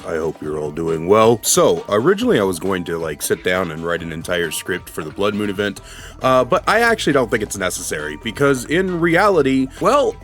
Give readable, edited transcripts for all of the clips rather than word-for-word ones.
I hope you're all doing well. So, originally I was going to sit down and write an entire script for the Blood Moon event, but I actually don't think it's necessary, because in reality, well,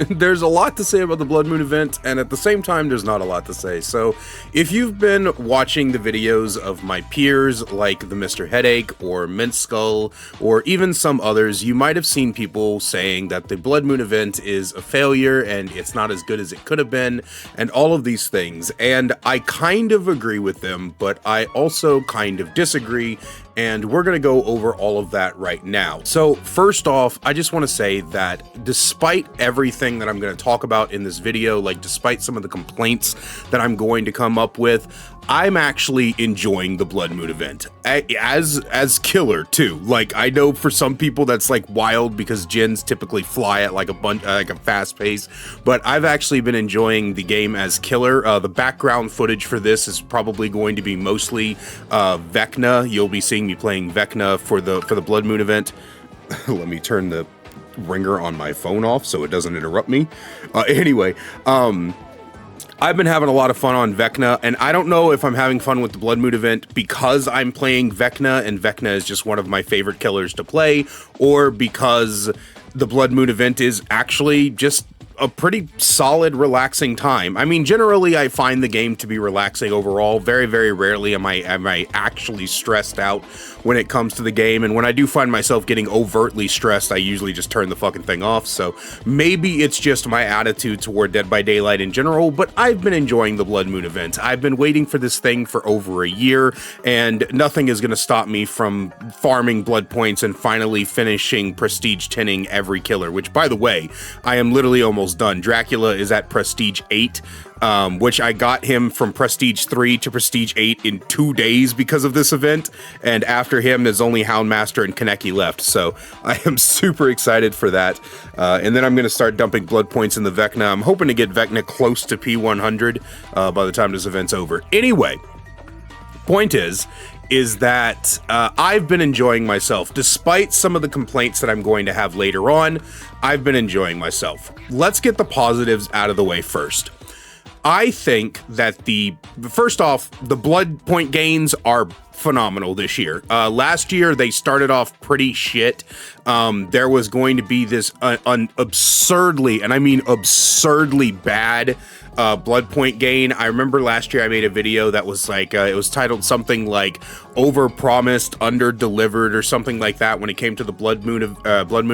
there's a lot to say about the Blood Moon event, and at the same time, there's not a lot to say. So, if you've been watching the videos of my peers, like the Mr. Headache, or Mint Skull, or even some others, you might have seen people saying that the Blood Moon event is a failure, and it's not as good as it could have been, and all of these things, and I kind of agree with them, but I also kind of disagree, and we're going to go over all of that right now. So first off, I just want to say that despite everything that I'm going to talk about in this video, despite some of the complaints that I'm going to come up with, I'm actually enjoying the Blood Moon event as killer too. I know for some people that's wild, because gens typically fly at a fast pace, but I've actually been enjoying the game as killer. The background footage for this is probably going to be mostly Vecna. You'll be seeing me playing Vecna for the Blood Moon event. Let me turn the ringer on my phone off so it doesn't interrupt me. Anyway, I've been having a lot of fun on Vecna, and I don't know if I'm having fun with the Blood Moon event because I'm playing Vecna, and Vecna is just one of my favorite killers to play, or because the Blood Moon event is actually just a pretty solid, relaxing time. I mean, generally, I find the game to be relaxing overall. Very, very rarely am I actually stressed out when it comes to the game, and when I do find myself getting overtly stressed, I usually just turn the fucking thing off. So maybe it's just my attitude toward Dead by Daylight in general, but I've been enjoying the Blood Moon event. I've been waiting for this thing for over a year, and nothing is going to stop me from farming blood points and finally finishing Prestige 10ing every killer, which, by the way, I am literally almost done. Dracula is at Prestige 8, which I got him from Prestige 3 to Prestige 8 in 2 days because of this event, and after him there's only Houndmaster and Kaneki left, so I am super excited for that. And then I'm going to start dumping blood points in the Vecna. I'm hoping to get Vecna close to P100 by the time this event's over. Anyway, point is that I've been enjoying myself. Despite some of the complaints that I'm going to have later on, I've been enjoying myself. Let's get the positives out of the way first. I think that first off, the blood point gains are phenomenal this year. Last year, they started off pretty shit. There was going to be this absurdly, and I mean absurdly bad blood point gain. I remember last year I made a video that was it was titled something like "Over-promised, under-delivered" or something like that when it came to the Blood Moon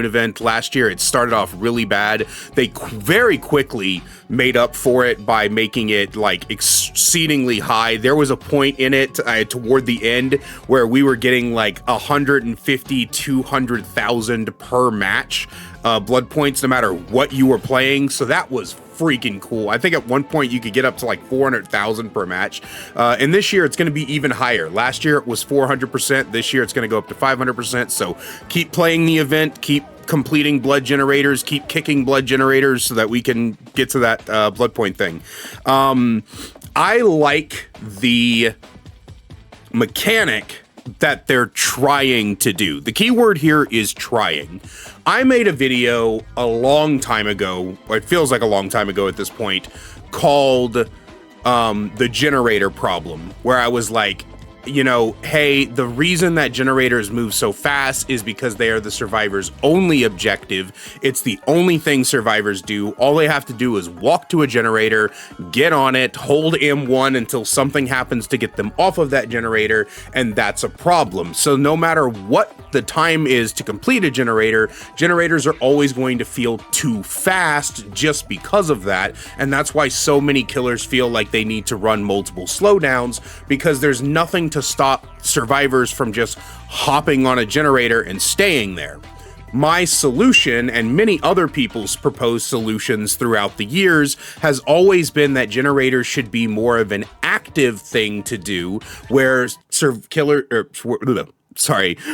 event. Last year it started off really bad. They very quickly made up for it by making it exceedingly high. There was a point in it toward the end where we were getting 150, 200,000 per match blood points no matter what you were playing, so that was freaking cool. I think at one point you could get up to 400,000 per match, and this year it's going to be even higher. Last year it was 400%. This year it's going to go up to 500%. So keep playing the event, keep completing blood generators, keep kicking blood generators so that we can get to that blood point thing. I like the mechanic that they're trying to do. The key word here is trying. I made a video a long time ago, it feels like a long time ago at this point, called the generator problem, where I was like, hey, the reason that generators move so fast is because they are the survivor's only objective. It's the only thing survivors do. All they have to do is walk to a generator, get on it, hold M1 until something happens to get them off of that generator, and that's a problem. So no matter what the time is to complete a generator, generators are always going to feel too fast just because of that, and that's why so many killers feel like they need to run multiple slowdowns, because there's nothing to stop survivors from just hopping on a generator and staying there. My solution, and many other people's proposed solutions throughout the years, has always been that generators should be more of an active thing to do, where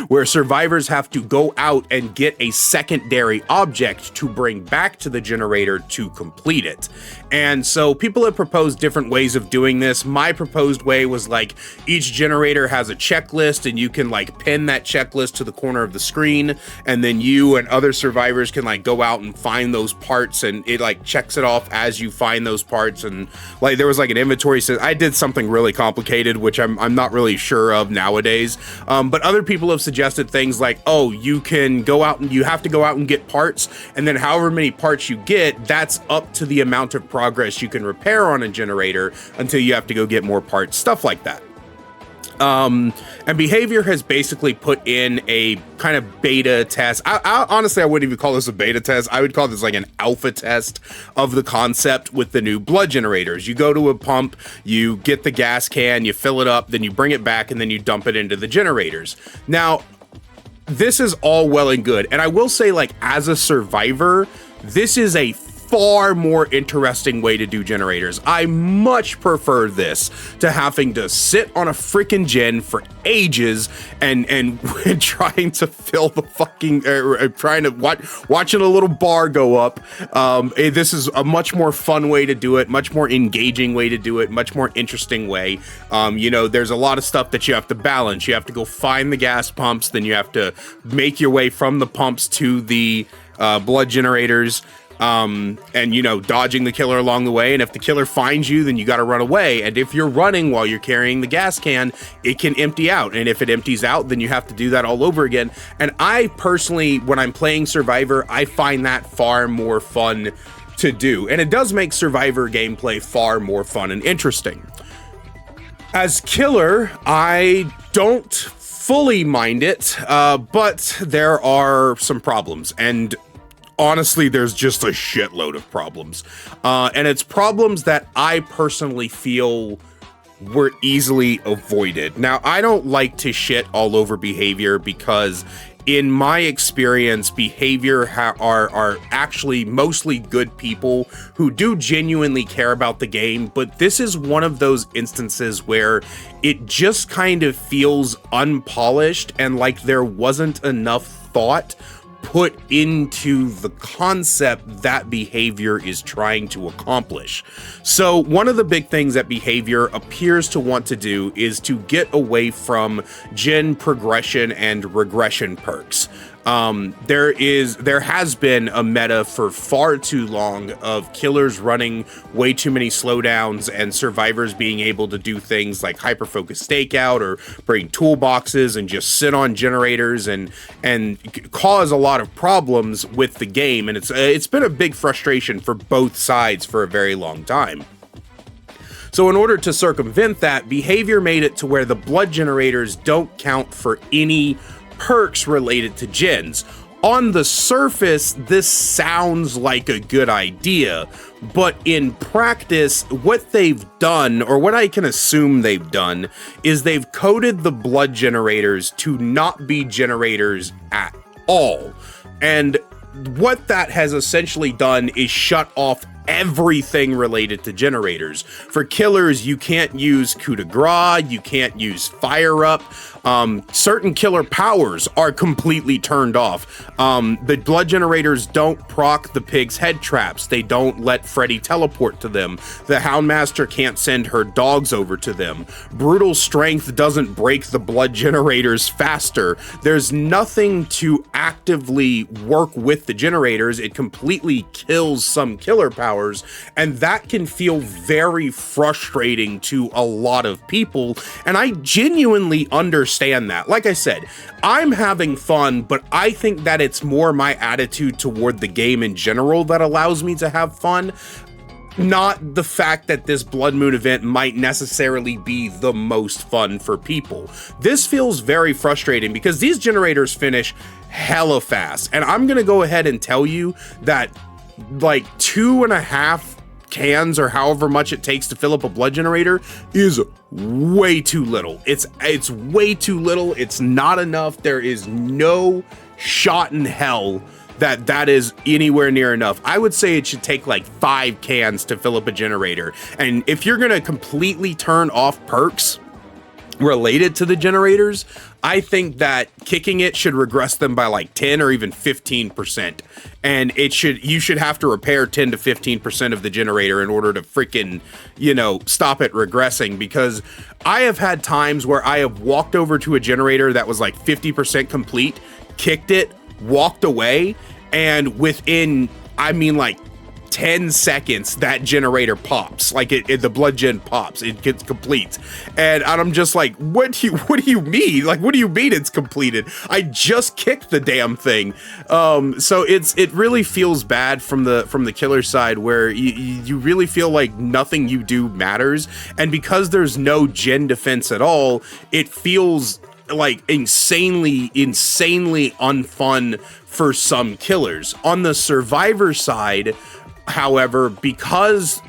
where survivors have to go out and get a secondary object to bring back to the generator to complete it. And so people have proposed different ways of doing this. My proposed way was like each generator has a checklist and you can like pin that checklist to the corner of the screen, and then you and other survivors can like go out and find those parts, and it like checks it off as you find those parts. And like there was like an inventory. So I did something really complicated, which I'm not really sure of nowadays. But other people have suggested things like, oh, you can go out and you have to go out and get parts, and then however many parts you get, that's up to the amount of progress you can repair on a generator until you have to go get more parts, stuff like that. And Behavior has basically put in a kind of beta test. Honestly, I wouldn't even call this a beta test. I would call this like an alpha test of the concept with the new blood generators. You go to a pump, you get the gas can, you fill it up, then you bring it back, and then you dump it into the generators. Now, this is all well and good. And I will say, like, as a survivor, this is a far more interesting way to do generators. I much prefer this to having to sit on a freaking gen for ages and trying to fill the fucking trying to watching a little bar go up. This is a much more fun way to do it, much more engaging way to do it, much more interesting way. You know, there's a lot of stuff that you have to balance. You have to go find the gas pumps, then you have to make your way from the pumps to the blood generators. And, you know, dodging the killer along the way. And if the killer finds you, then you got to run away. And if you're running while you're carrying the gas can, it can empty out. And if it empties out, then you have to do that all over again. And I personally, when I'm playing Survivor, I find that far more fun to do. And it does make Survivor gameplay far more fun and interesting. As killer, I don't fully mind it, but there are some problems. And honestly, there's just a shitload of problems. And it's problems that I personally feel were easily avoided. Now, I don't like to shit all over Behavior because in my experience, Behavior are actually mostly good people who do genuinely care about the game, but this is one of those instances where it just kind of feels unpolished and like there wasn't enough thought put into the concept that Behavior is trying to accomplish. So one of the big things that Behavior appears to want to do is to get away from gen progression and regression perks. There has been a meta for far too long of killers running way too many slowdowns and survivors being able to do things like hyper-focus stakeout or bring toolboxes and just sit on generators and cause a lot of problems with the game. And it's been a big frustration for both sides for a very long time. So in order to circumvent that, Behavior made it to where the blood generators don't count for any perks related to gens. On the surface, this sounds like a good idea, but in practice, what they've done, or what I can assume they've done, is they've coded the blood generators to not be generators at all. And what that has essentially done is shut off everything related to generators. For killers, you can't use coup de grace, you can't use fire up. Certain killer powers are completely turned off. The blood generators don't proc the pig's head traps. They don't let Freddy teleport to them. The Houndmaster can't send her dogs over to them. Brutal strength doesn't break the blood generators faster. There's nothing to actively work with the generators. It completely kills some killer powers, and that can feel very frustrating to a lot of people, and I genuinely understand that. Like I said, I'm having fun, but I think that it's more my attitude toward the game in general that allows me to have fun, not the fact that this Blood Moon event might necessarily be the most fun for people. This feels very frustrating because these generators finish hella fast, and I'm gonna go ahead and tell you that like 2.5 cans or however much it takes to fill up a blood generator is way too little. It's way too little. It's not enough. There is no shot in hell that is anywhere near enough. I would say it should take like 5 cans to fill up a generator. And if you're gonna completely turn off perks, related to the generators, I think that kicking it should regress them by like 10 or even 15%. And you should have to repair 10 to 15% of the generator in order to freaking, stop it regressing. Because I have had times where I have walked over to a generator that was like 50% complete, kicked it, walked away, and within, like 10 seconds, that generator pops. Like the blood gen pops, it gets complete. And I'm just like, what do you mean? Like, what do you mean it's completed? I just kicked the damn thing. So it really feels bad from the killer side, where you really feel like nothing you do matters. And because there's no gen defense at all, it feels like insanely unfun for some killers. On the survivor side, however, because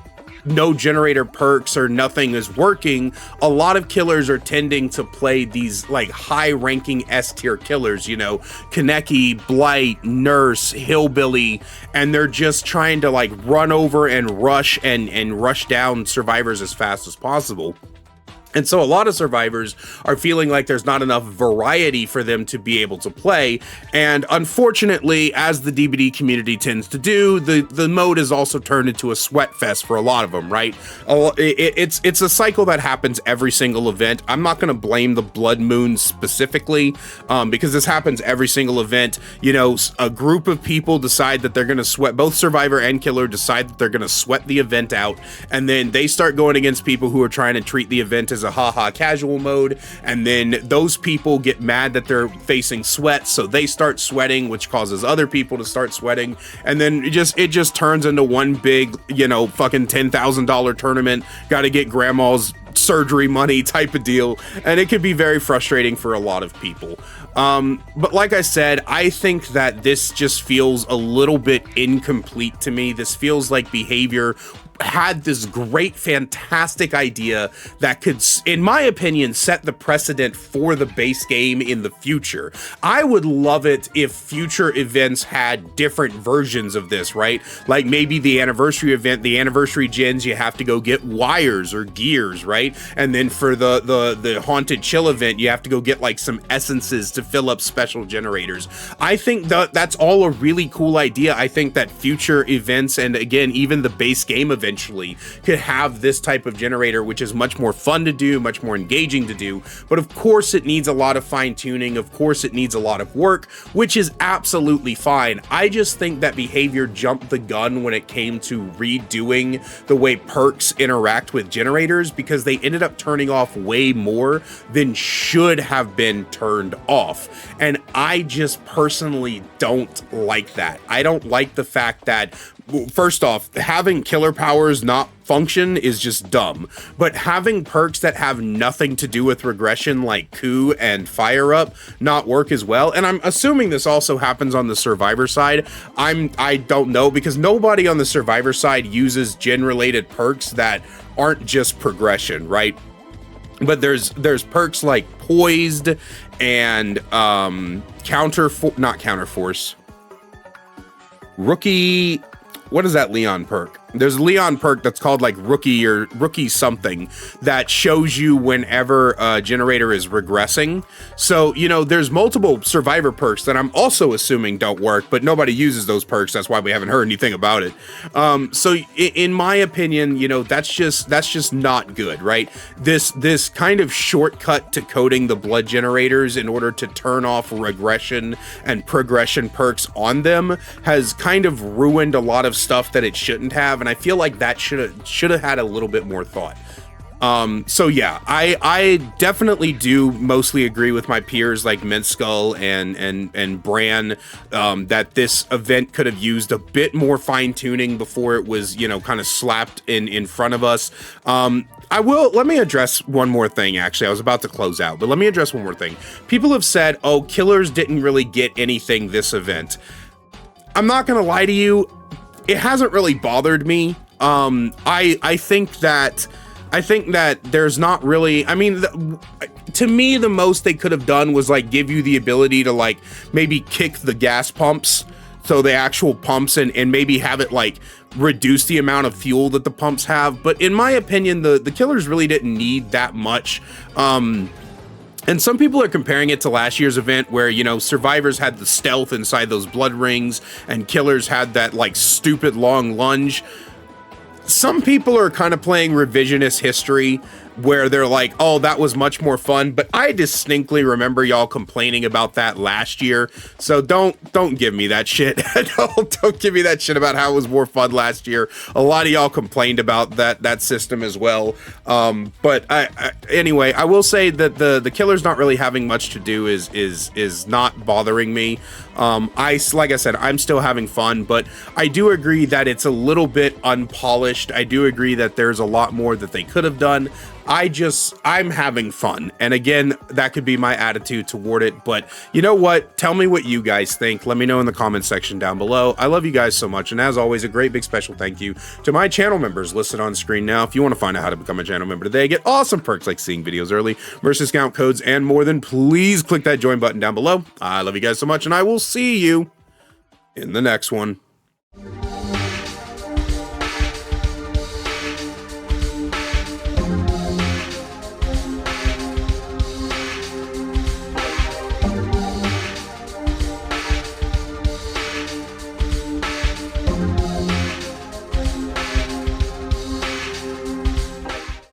no generator perks or nothing is working, a lot of killers are tending to play these like high ranking S tier killers, Kaneki, Blight, Nurse, Hillbilly, and they're just trying to like run over and rush down survivors as fast as possible. And so a lot of survivors are feeling like there's not enough variety for them to be able to play. And unfortunately, as the DBD community tends to do, the mode is also turned into a sweat fest for a lot of them, right? It's a cycle that happens every single event. I'm not going to blame the Blood Moon specifically, because this happens every single event. A group of people decide that they're going to sweat, both survivor and killer decide that they're going to sweat the event out. And then they start going against people who are trying to treat the event as a haha casual mode, and then those people get mad that they're facing sweat, so they start sweating, which causes other people to start sweating, and then it just turns into one big fucking $10,000 tournament, gotta get grandma's surgery money type of deal, and it can be very frustrating for a lot of people. But like I said, I think that this just feels a little bit incomplete to me. This feels like Behavior had this great, fantastic idea that could, in my opinion, set the precedent for the base game in the future. I would love it if future events had different versions of this, right? Like maybe the anniversary event, the anniversary gens, you have to go get wires or gears, right? And then for the Haunted Chill event, you have to go get like some essences to fill up special generators. I think that's all a really cool idea. I think that future events, and again, even the base game eventually, could have this type of generator, which is much more fun to do, much more engaging to do. But of course it needs a lot of fine tuning. Of course it needs a lot of work, which is absolutely fine. I just think that Behavior jumped the gun when it came to redoing the way perks interact with generators, because they ended up turning off way more than should have been turned off. And I just personally don't like that. I don't like the fact that, first off, having killer powers not function is just dumb, but having perks that have nothing to do with regression like Coup and Fire Up not work as well. And I'm assuming this also happens on the survivor side. I don't know, because nobody on the survivor side uses gen related perks that aren't just progression, right? But there's perks like Poised and not Counterforce, Rookie. What is that Leon perk? There's a Leon perk that's called like Rookie or Rookie something that shows you whenever a generator is regressing. So, there's multiple survivor perks that I'm also assuming don't work, but nobody uses those perks. That's why we haven't heard anything about it. So in my opinion, that's just not good, right? This kind of shortcut to coding the blood generators in order to turn off regression and progression perks on them has kind of ruined a lot of stuff that it shouldn't have. And I feel like that should have had a little bit more thought. So yeah, I definitely do mostly agree with my peers like Mintskull and Bran, that this event could have used a bit more fine tuning before it was, kind of slapped in front of us. Let me address one more thing. Actually, I was about to close out, but let me address one more thing. People have said, oh, killers didn't really get anything this event. I'm not going to lie to you. It hasn't really bothered me. I think that there's not really, to me, the most they could have done was like give you the ability to like maybe kick the gas pumps. So the actual pumps and maybe have it like reduce the amount of fuel that the pumps have. But in my opinion, the killers really didn't need that much And some people are comparing it to last year's event where, you know, survivors had the stealth inside those blood rings and killers had that like stupid long lunge. Some people are kind of playing revisionist history where they're like, oh, that was much more fun. But I distinctly remember y'all complaining about that last year. So don't give me that shit. don't give me that shit about how it was more fun last year. A lot of y'all complained about that system as well. But anyway, I will say that the killers not really having much to do is not bothering me. Like I said, I'm still having fun, but I do agree that it's a little bit unpolished. I do agree that there's a lot more that they could have done. I'm having fun. And again, that could be my attitude toward it. But you know what? Tell me what you guys think. Let me know in the comment section down below. I love you guys so much. And as always, a great big special thank you to my channel members listed on screen now. If you want to find out how to become a channel member today, get awesome perks like seeing videos early, merch discount codes, and more, then please click that join button down below. I love you guys so much, and I will see you in the next one.